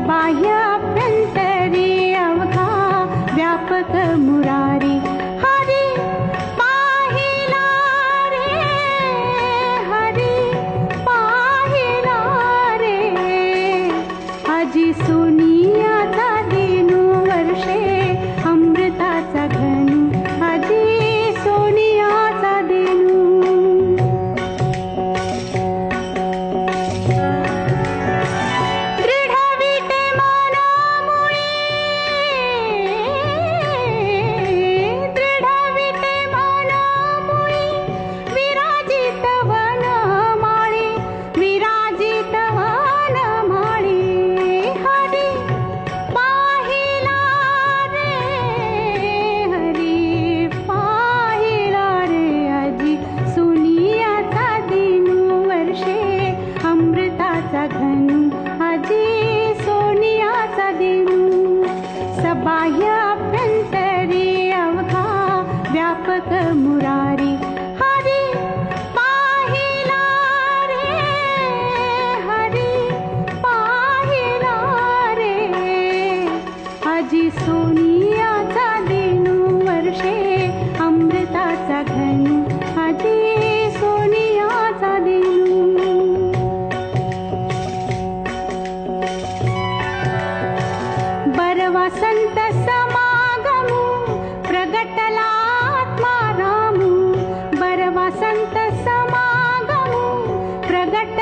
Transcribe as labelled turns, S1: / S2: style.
S1: बाह्य अभ्यंतरी अवघा व्यापक मुरारी हरी पाहिला रे हरी पाहिला रे आजी सोनियाचा दिनू वर्षे अमृताचा घनू आजी सोनियाचा दिनू बाह्य अभ्यंतरी अवघा व्यापक मुरारी हरी पाहिला रे हरी पाहिला रे आजी सोनियाचा दिनू वर्षे अमृताचा घनू आजी सोनियाचा दिनू वसंत समागमू प्रगटला आत्मा रामू बर वसंत समागमू प्रगट